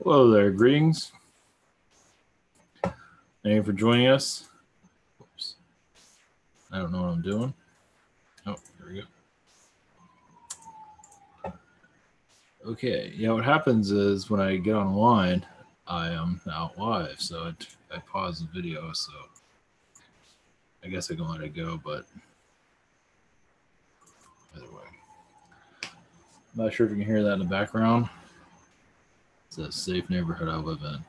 Hello there, greetings. Thank you for joining us. Oops. I don't know what I'm doing. Oh, there we go. Okay, yeah, what happens is when I get online, I am out live, so I pause the video, so I guess I can let it go, but either way. I'm not sure if you can hear that in the background. It's a safe neighborhood I live in.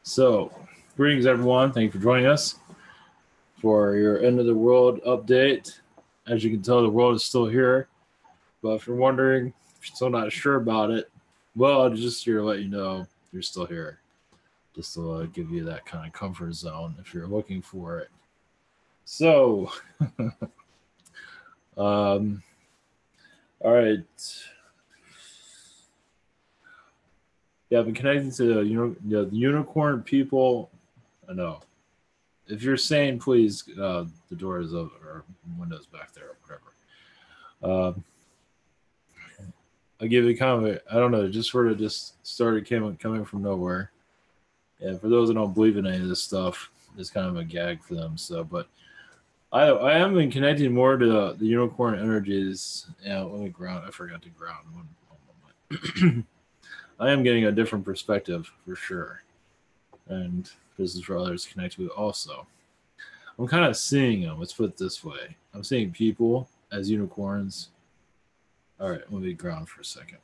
So, greetings everyone. Thank you for joining us for your end of the world update. As you can tell, the world is still here. But if you're wondering, if you're still not sure about it, well, I'm just here to let you know you're still here. Just to give you that kind of comfort zone if you're looking for it. So, all right. Yeah, I've been connecting to the unicorn people. I know. If you're sane, please, the door is open or windows back there or whatever. I'll give you kind of I don't know, just sort of just started coming from nowhere. And for those that don't believe in any of this stuff, it's kind of a gag for them. So, but I am been connecting more to the unicorn energies. Yeah, let me ground. I forgot to ground one moment. I am getting a different perspective for sure, and this is for others to connect with also. I'm kind of seeing them. Let's put it this way: I'm seeing people as unicorns. All right, let me ground for a second.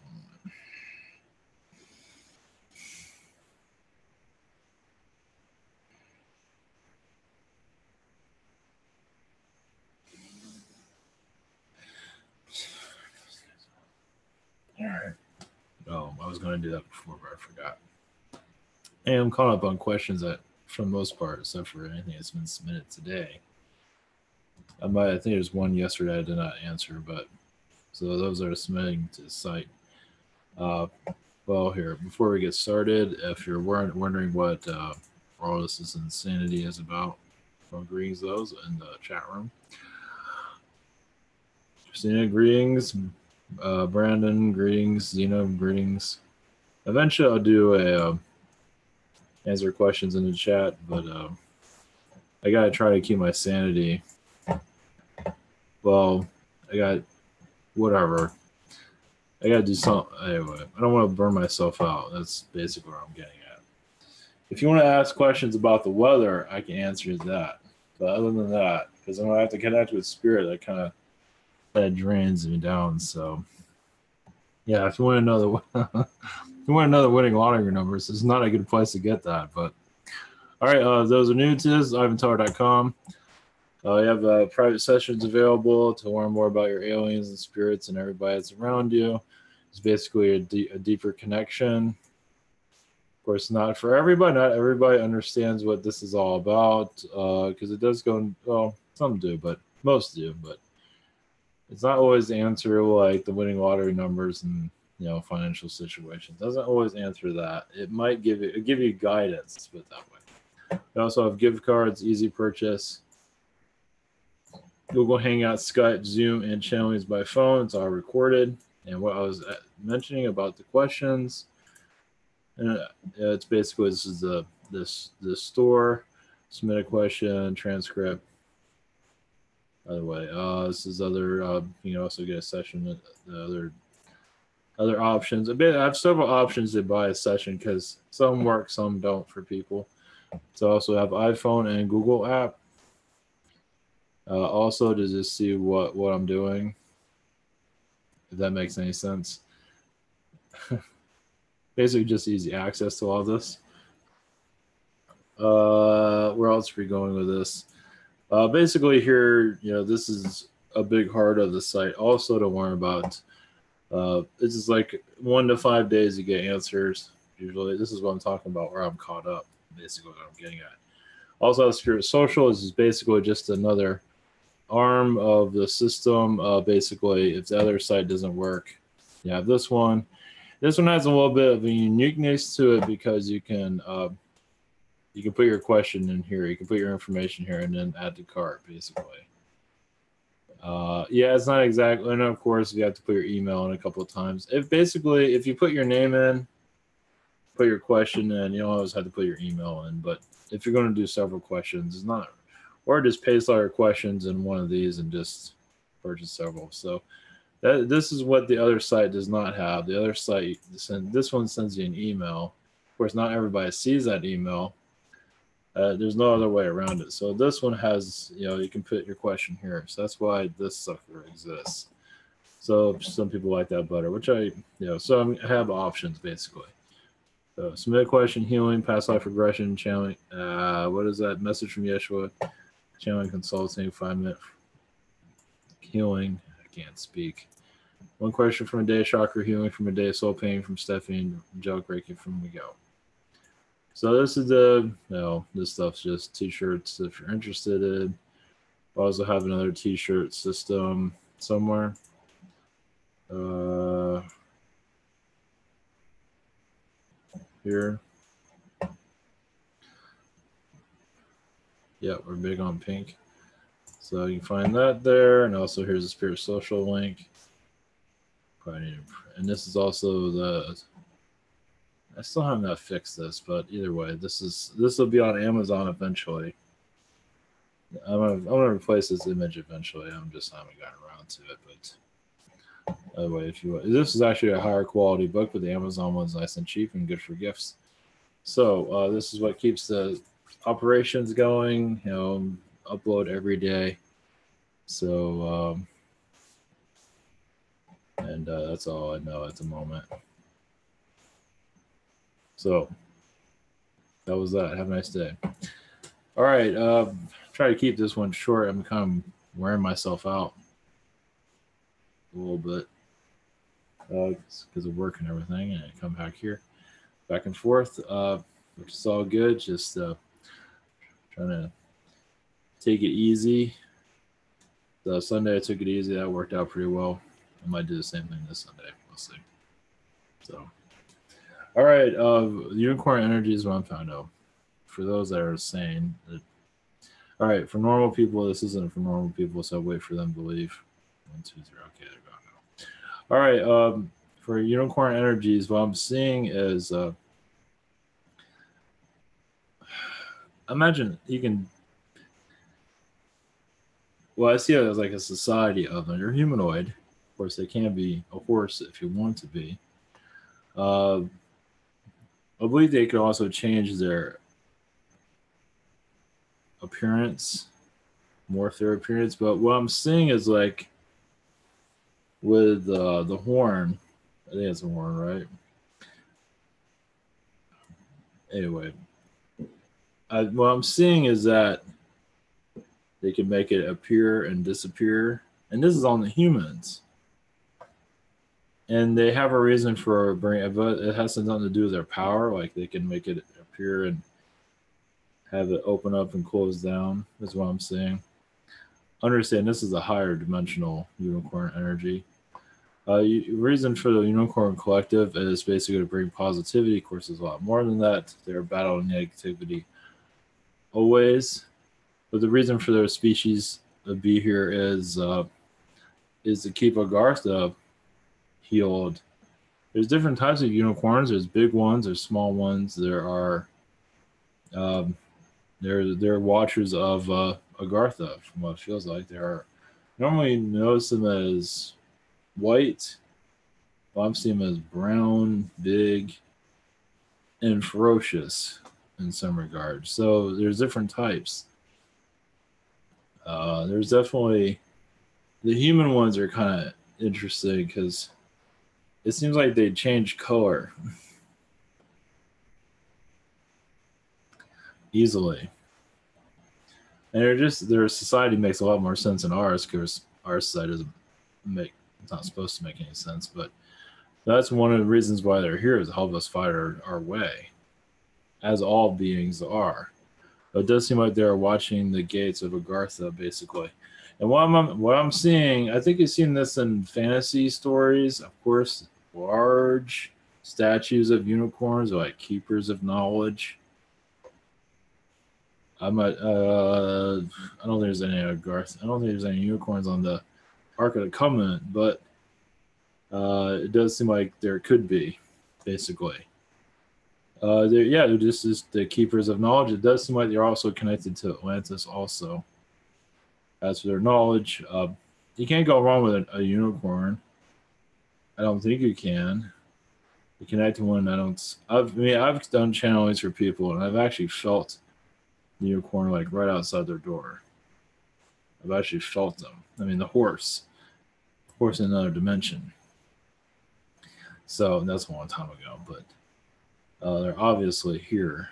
All right. Oh, I was going to do that before, but I forgot. And I'm caught up on questions that, for the most part, except for anything that's been submitted today. I think there's one yesterday I did not answer, but so those are submitting to the site. Well, here before we get started, if you're wondering what all this is insanity is about, well, greetings those in the chat room. Christina, greetings. Brandon, greetings. Zeno, greetings. Eventually, I'll do a answer questions in the chat, but I gotta try to keep my sanity. Well, I got whatever. I gotta do something anyway. I don't want to burn myself out. That's basically what I'm getting at. If you want to ask questions about the weather, I can answer that. But other than that, because I'm gonna have to connect with spirit, that drains me down. So yeah, if you want to know the winning lottery numbers, it's not a good place to get that. But all right, those are new to this, ivantower.com. You have private sessions available to learn more about your aliens and spirits and everybody that's around you. It's basically a deeper connection. Of course, not for everybody. Not everybody understands what this is all about because it does go. Well, some do, but most do. But it's not always the answer like the winning lottery numbers and financial situations. It doesn't always answer that. It might give you guidance. Let's put it that way. We also have gift cards, easy purchase. Google Hangout, Skype, Zoom, and channelings by phone. It's all recorded. And what I was mentioning about the questions, it's basically this is the store. Submit a question, transcript. By the way, this is other. You can also get a session with the other options. I have several options to buy a session because some work, some don't for people. So I also have iPhone and Google app. Also to just see what I'm doing, if that makes any sense. Basically just easy access to all this. Where else are we going with this? Basically here, this is a big part of the site also to learn about. This is like 1 to 5 days to get answers. Usually this is what I'm talking about, where I'm caught up, basically what I'm getting at. Also, Spirit Social is basically just another arm of the system. Basically, if the other site doesn't work, you have this one. This one has a little bit of a uniqueness to it because you can put your question in here, you can put your information here, and then add to cart, basically. Yeah, it's not exactly, and of course, you have to put your email in a couple of times. If you put your name in, put your question in. You don't always have to put your email in, but if you're going to do several questions, it's not, or just paste all your questions in one of these and just purchase several. So this is what the other site does not have. The other site, this one sends you an email. Of course, not everybody sees that email. There's no other way around it. So this one has, you can put your question here. So that's why this sucker exists. So some people like that better, which I have options basically. So submit a question, healing, past life regression, channeling. What is that? Message from Yeshua, channeling, consulting, 5-minute healing. I can't speak. One question from a day, chakra healing from a day, soul pain from Stephanie, angelic Reiki from Miguel. So this is this stuff's just t-shirts if you're interested in. I also have another t-shirt system somewhere. Here. Yeah, we're big on pink. So you can find that there. And also here's the Spirit Social link. And this is also I still have not fixed this, but either way, this will be on Amazon eventually. I'm gonna replace this image eventually. I just haven't gotten around to it, but by the way, if you want, this is actually a higher quality book, but the Amazon one's nice and cheap and good for gifts. So this is what keeps the operations going. Upload every day. So and that's all I know at the moment. So that was that. Have a nice day. All right. Try to keep this one short. I'm kind of wearing myself out a little bit because of work and everything. And I come back here, back and forth, which is all good. Just trying to take it easy. The Sunday I took it easy. That worked out pretty well. I might do the same thing this Sunday. We'll see. So, all right. Unicorn energy is what I'm found out. For those that are saying that, all right, for normal people, this isn't for normal people, so I'll wait for them to leave. 1, 2, 3. Okay, they're gone now. All right. For unicorn energies, what I'm seeing is imagine you can. Well, I see it as like a society of them. You're humanoid. Of course, they can be a horse if you want to be. I believe they could also change their appearance, morph their appearance. But what I'm seeing is like with the horn. I think it's a horn, right? Anyway, what I'm seeing is that they can make it appear and disappear. And this is on the humans. And they have a reason for bringing it, but it has nothing to do with their power. Like they can make it appear and have it open up and close down, is what I'm saying. Understand this is a higher dimensional unicorn energy. Reason for the Unicorn Collective is basically to bring positivity. Of course, there's a lot more than that. They're battling negativity always. But the reason for their species to be here is to keep Agartha healed. There's different types of unicorns. There's big ones. There's small ones. There are they're watchers of Agartha, from what it feels like. They are normally notice them as white. Well, I'm seeing them as brown, big, and ferocious in some regards. So there's different types. There's definitely the human ones are kind of interesting because it seems like they change color easily. And their society makes a lot more sense than ours because our society it's not supposed to make any sense. But that's one of the reasons why they're here, is to help us fight our way, as all beings are. But it does seem like they're watching the gates of Agartha, basically. And what I'm seeing, I think you've seen this in fantasy stories, of course, large statues of unicorns are like keepers of knowledge. I don't think there's any Agartha. I don't think there's any unicorns on the Ark of the Covenant, but it does seem like there could be, basically. they're just as the keepers of knowledge. It does seem like they're also connected to Atlantis also. As for their knowledge, you can't go wrong with a unicorn. I don't think you can. You connect to one. I've done channelings for people, and I've actually felt the unicorn like right outside their door. I've actually felt them. I mean, the horse in another dimension. So that's a long time ago, but they're obviously here.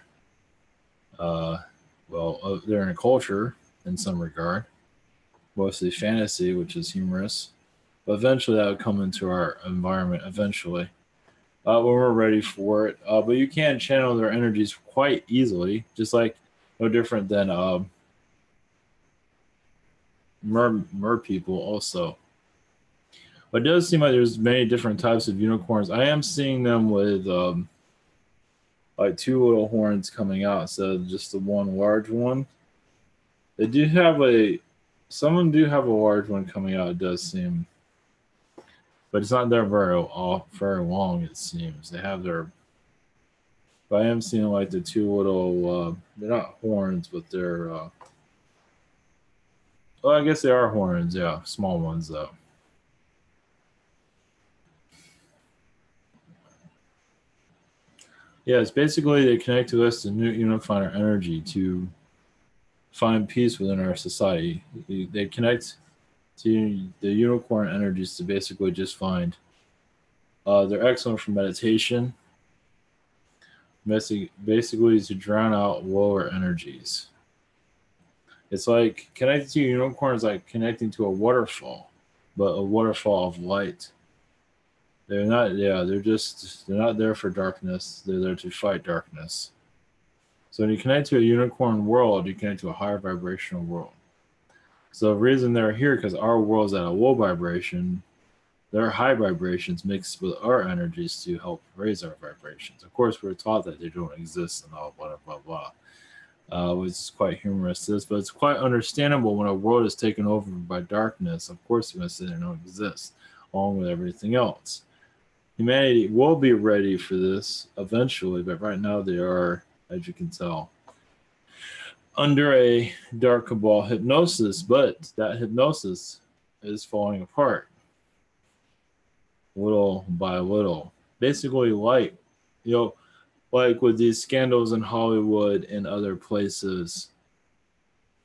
Uh, they're in a culture in some regard, mostly fantasy, which is humorous. But eventually, that would come into our environment. Eventually, when we're ready for it. But you can channel their energies quite easily, just like no different than mer people also. But it does seem like there's many different types of unicorns. I am seeing them with like two little horns coming out instead of just the one large one. They do have some of them do have a large one coming out. It does seem, but it's not there very long. It seems they have their. But I am seeing like the two little. They're not horns, but they're. Well, I guess they are horns. Yeah, small ones though. Yeah, it's basically they connect to us to unify our energy to find peace within our society. They connect to the unicorn energies to basically just find. They're excellent for meditation, basically to drown out lower energies. It's like connecting to unicorn is like connecting to a waterfall, but a waterfall of light. They're not, yeah, they're not there for darkness. They're there to fight darkness. So when you connect to a unicorn world, you connect to a higher vibrational world. So the reason they're here, because our world's at a low vibration, their high vibrations mixed with our energies to help raise our vibrations. Of course, we're taught that they don't exist and all blah blah blah, which is quite humorous. To this, but it's quite understandable when a world is taken over by darkness. Of course, you're going to say they don't exist, along with everything else. Humanity will be ready for this eventually, but right now they are, as you can tell, under a dark cabal hypnosis. But that hypnosis is falling apart little by little. Basically, like, you know, like with these scandals in Hollywood and other places,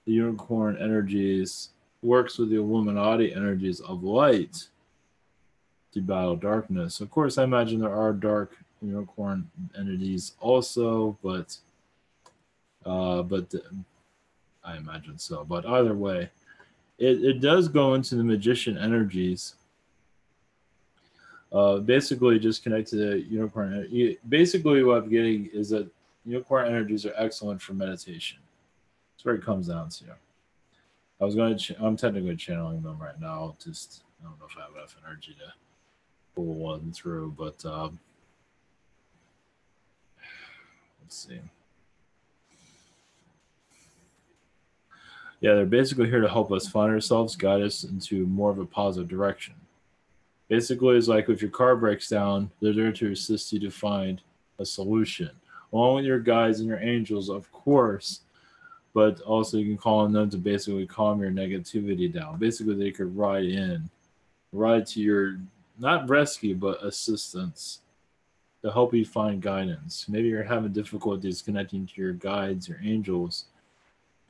the unicorn energies works with the Illuminati energies of light to battle darkness. Of course, I imagine there are dark unicorn entities also, but I imagine so. But either way, it does go into the magician energies. Basically, just connect to the unicorn. Basically, what I'm getting is that unicorn energies are excellent for meditation. That's where it comes down to. I'm technically channeling them right now. Just I don't know if I have enough energy to pull one through, but let's see. Yeah, they're basically here to help us find ourselves, guide us into more of a positive direction. Basically, it's like if your car breaks down, they're there to assist you to find a solution, along with your guides and your angels, of course. But also, you can call on them to basically calm your negativity down. Basically, they could ride to your not rescue, but assistance to help you find guidance. Maybe you're having difficulties connecting to your guides, your angels.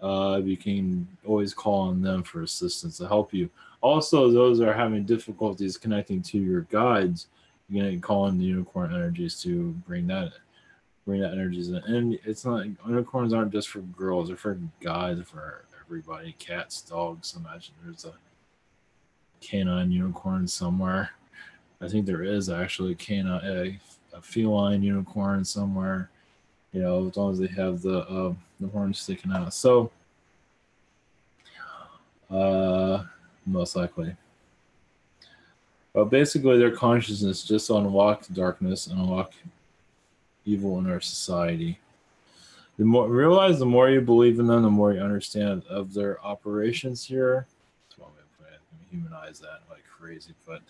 You can always call on them for assistance to help you. Also, those that are having difficulties connecting to your guides, you can call on the unicorn energies to bring that energies in. And it's not unicorns aren't just for girls; they're for guys, for everybody. Cats, dogs. Imagine there's a canine unicorn somewhere. I think there is actually a feline unicorn somewhere. You know, as long as they have the horns sticking out. So, uh, most likely. But basically, their consciousness just unlock darkness and unlock evil in our society. The more you believe in them, the more you understand of their operations here. That's one way to put it. Humanize that like crazy, but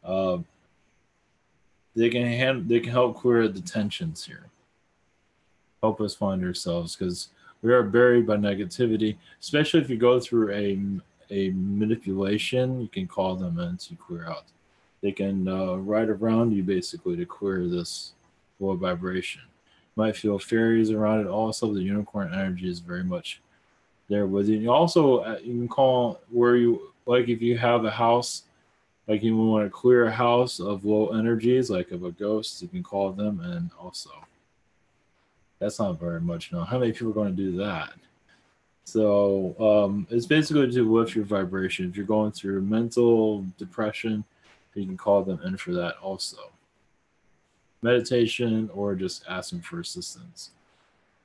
uh, they can help clear the tensions here. help us find ourselves, because we are buried by negativity, especially if you go through a manipulation. You can call them in to clear out. They can ride around you basically to clear this low vibration. You might feel fairies around it. Also, the unicorn energy is very much there with you. You also you can call where you like if you have a house, like you want to clear a house of low energies, like of a ghost, you can call them in also. That's not very much known. How many people are going to do that? So it's basically to lift your vibration. If you're going through mental depression, you can call them in for that also. Meditation or just asking for assistance.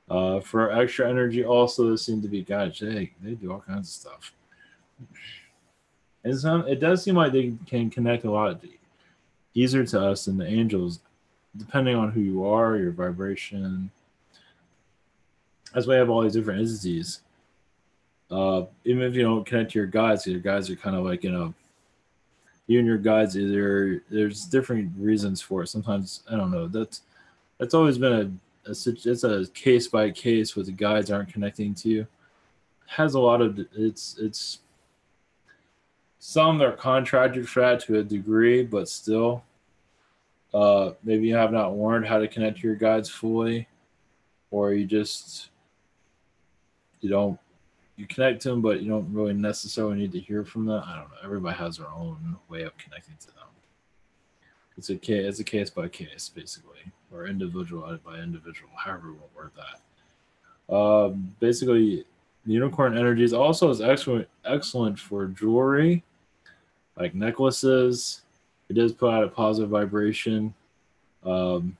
For extra energy, also, there seem to be guys. They do all kinds of stuff. And it does seem like they can connect a lot easier to us than the angels, depending on who you are, your vibration. That's why we have all these different entities. Even if you don't connect to your guides are kind of like, you and your guides, either there's different reasons for it. Sometimes, I don't know, that's always been it's a case by case where the guides aren't connecting to you. It has a lot of it's some are contracted for that to a degree, but still, maybe you have not learned how to connect to your guides fully, or you just you connect to them, but you don't really necessarily need to hear from them. I don't know. Everybody has their own way of connecting to them. It's a case by case, basically, or individual by individual, however you want to word that. Basically, the unicorn energies also is excellent for jewelry, like necklaces. It does put out a positive vibration. Um,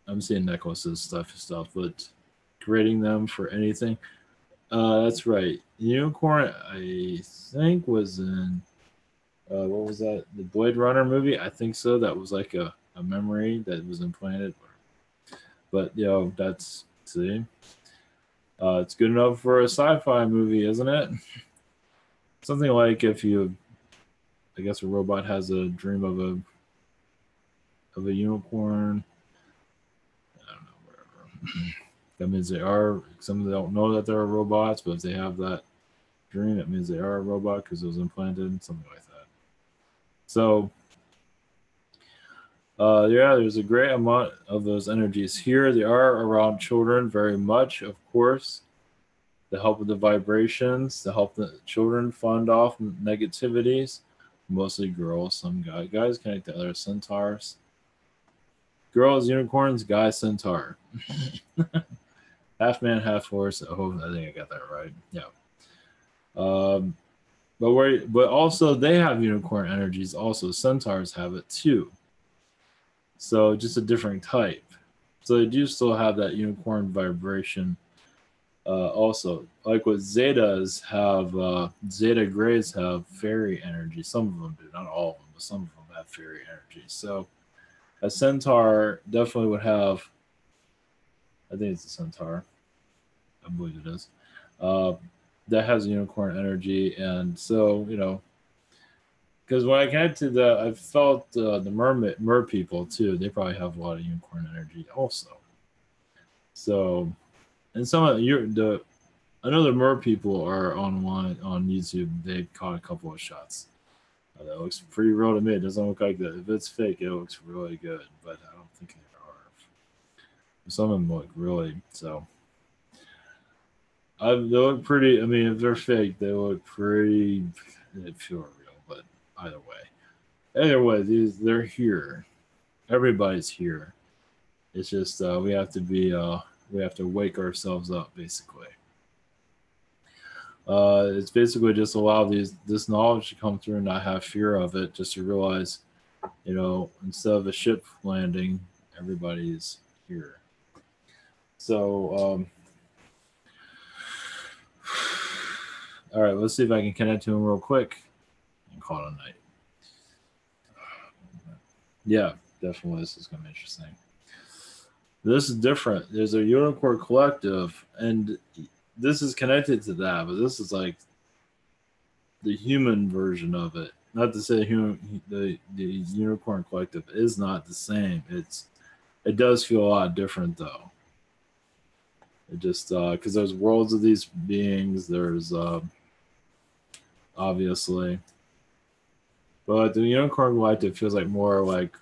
I'm seeing necklaces stuff, but creating them for anything. That's right. Unicorn, I think, was in what was that? The Blade Runner movie? I think so. That was like a memory that was implanted. But that's see. It's good enough for a sci-fi movie, isn't it? Something like if I guess a robot has a dream of a unicorn. I don't know, whatever. That means they are. Some of them don't know that they're robots, but if they have that dream, it means they are a robot because it was implanted, something like that. So, there's a great amount of those energies here. They are around children very much, of course. To help with the vibrations, to help the children fund off negativities. Mostly girls, some guys connect to other centaurs. Girls, unicorns, guys, centaur. Half man, half horse. Oh, I think I got that right. Yeah. But also they have unicorn energies. Also, centaurs have it too. So just a different type. So they do still have that unicorn vibration. Also, like what Zetas have, Zeta Greys have fairy energy. Some of them do, not all of them, but some of them have fairy energy. So a centaur definitely would have. I think it's a centaur. I believe it is. That has unicorn energy, and so because when I connect to I felt the mer people too. They probably have a lot of unicorn energy also. So, and some of I know the mer people are online on YouTube. They caught a couple of shots. That looks pretty real to me. It doesn't look like that. If it's fake, it looks really good, but I don't think they are. Some of them look really so. They look pretty. I mean, if they're fake, they look pretty. They feel real, but either way, they're here. Everybody's here. It's just we have to we have to wake ourselves up, basically. It's basically just allow this knowledge to come through and not have fear of it. Just to realize, instead of a ship landing, everybody's here. So. All right, let's see if I can connect to him real quick and call it a night. Yeah, definitely. This is going to be interesting. This is different. There's a unicorn collective, and this is connected to that, but this is like the human version of it. Not to say the unicorn collective is not the same. It does feel a lot different though. It just because there's worlds of these beings. There's obviously, but the unicorn collective feels like more like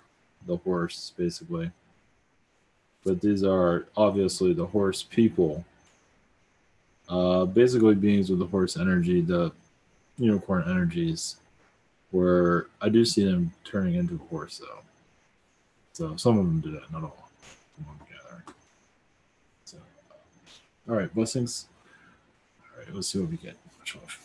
the horse, basically. But these are obviously the horse people. Basically beings with the horse energy, the unicorn energies, where I do see them turning into a horse though. So some of them do that, not all. Some of them gather. So, all right, blessings. All right, let's see what we get. Much love.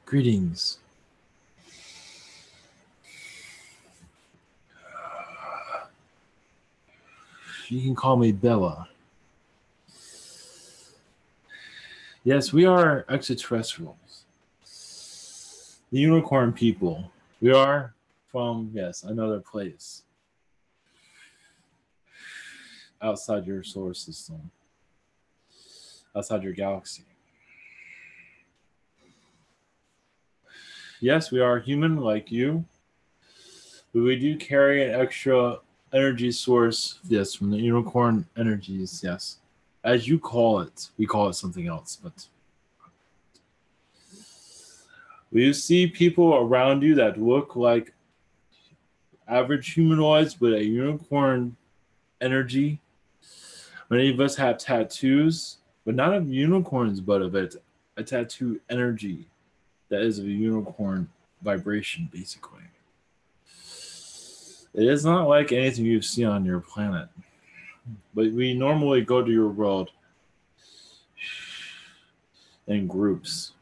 Greetings. You can call me Bella. Yes, we are extraterrestrials. The unicorn people. We are from, yes, another place. Outside your solar system. Outside your galaxy. Yes, we are human like you. But we do carry an extra energy source, yes, from the unicorn energies, yes. As you call it, we call it something else, but will you see people around you that look like average humanoids with a unicorn energy? Many of us have tattoos, but not of unicorns, but of a tattoo energy that is of a unicorn vibration, basically. It is not like anything you've seen on your planet, but we normally go to your world in groups.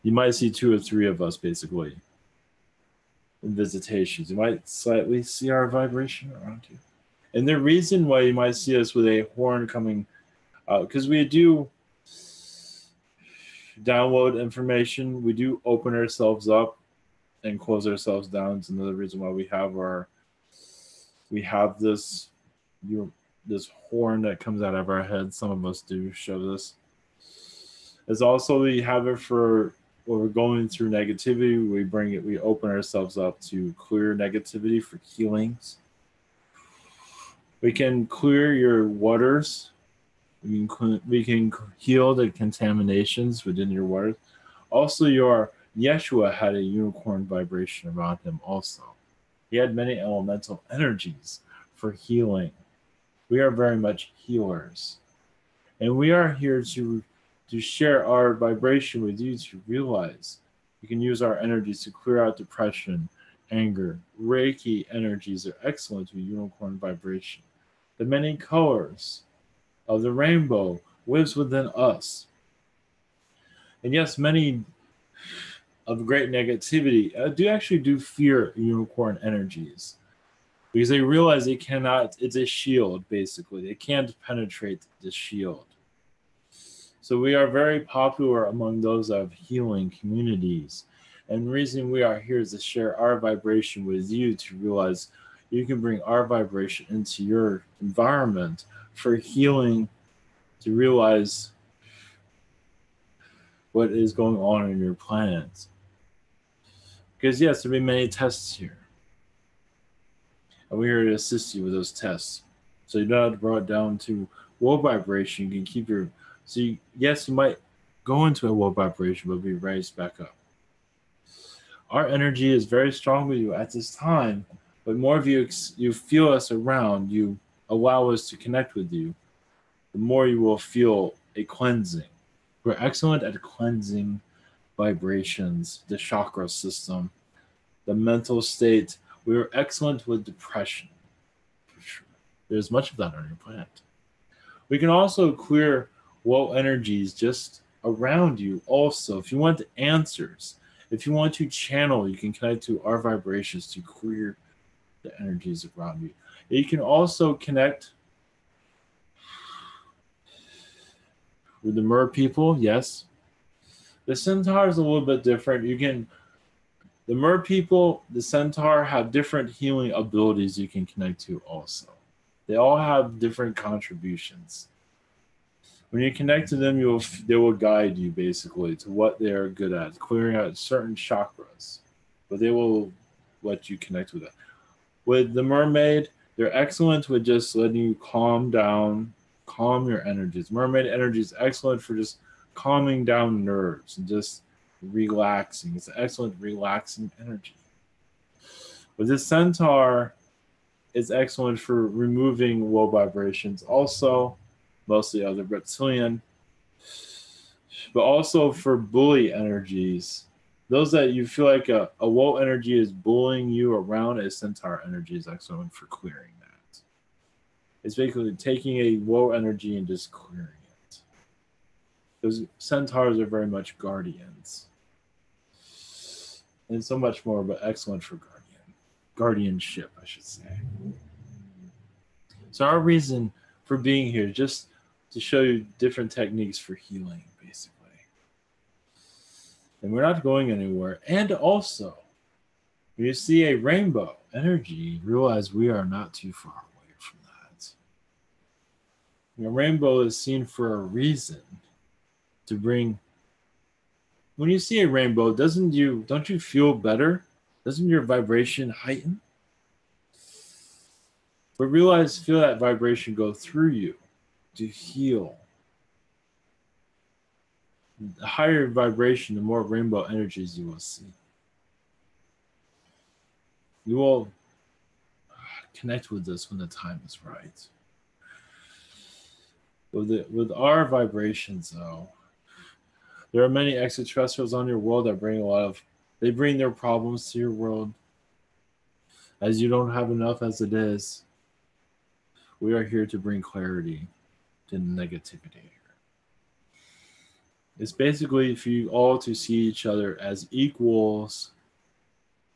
You might see 2 or 3 of us, basically, in visitations. You might slightly see our vibration around you. And the reason why you might see us with a horn coming out, because we do download information, we do open ourselves up and close ourselves down. It's another reason why we have this this horn that comes out of our head. Some of us do show this. It's also we have it for when we're going through negativity. We open ourselves up to clear negativity for healings. We can clear your waters. We can heal the contaminations within your waters. Also, your Yeshua had a unicorn vibration around him also. He had many elemental energies for healing. We are very much healers. And we are here to share our vibration with you to realize you can use our energies to clear out depression, anger. Reiki energies are excellent with unicorn vibration. The many colors of the rainbow lives within us. And yes, many of great negativity do fear unicorn energies because they realize they cannot, it's a shield basically. They can't penetrate the shield. So we are very popular among those of healing communities. And the reason we are here is to share our vibration with you to realize you can bring our vibration into your environment for healing, to realize what is going on in your planet. Because yes, there'll be many tests here. And we're here to assist you with those tests. So you don't have to bring it down to low vibration. You can keep your yes, you might go into a low vibration, but be raised back up. Our energy is very strong with you at this time, but more of you you feel us around, you allow us to connect with you, the more you will feel a cleansing. We're excellent at cleansing vibrations, the chakra system, the mental state. We are excellent with depression, for sure. There's much of that on your planet. We can also clear low energies just around you, also. If you want answers, if you want to channel, you can connect to our vibrations to clear the energies around you. You can also connect with the mer people, yes. The centaur is a little bit different. The mer people, the centaur have different healing abilities you can connect to also. They all have different contributions. When you connect to them, they will guide you basically to what they are good at, clearing out certain chakras. But they will let you connect with it. With the mermaid, they're excellent with just letting you calm down, calm your energies. Mermaid energy is excellent for just calming down nerves and just relaxing. It's an excellent relaxing energy. With this centaur, it's excellent for removing low vibrations. Also, mostly other reptilian, but also for bully energies. Those that you feel like a low energy is bullying you around, a centaur energy is excellent for clearing that. It's basically taking a low energy and just clearing it. Because centaurs are very much guardians. And so much more, but excellent for guardianship, I should say. So our reason for being here is just to show you different techniques for healing, basically. And we're not going anywhere. And also, when you see a rainbow energy, realize we are not too far away from that. A rainbow is seen for a reason, to bring. When you see a rainbow, don't you feel better? Doesn't your vibration heighten? But feel that vibration go through you to heal. The higher vibration, the more rainbow energies you will see. You will connect with this when the time is right. With our vibrations, though, there are many extraterrestrials on your world that they bring their problems to your world. As you don't have enough as it is, we are here to bring clarity to negativity. It's basically for you all to see each other as equals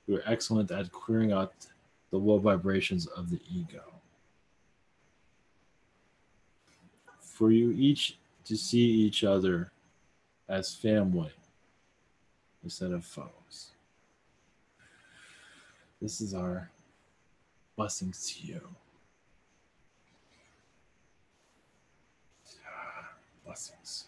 who are excellent at clearing out the low vibrations of the ego. For you each to see each other as family instead of foes. This is our blessings to you. Blessings.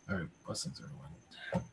All right. Blessings, everyone.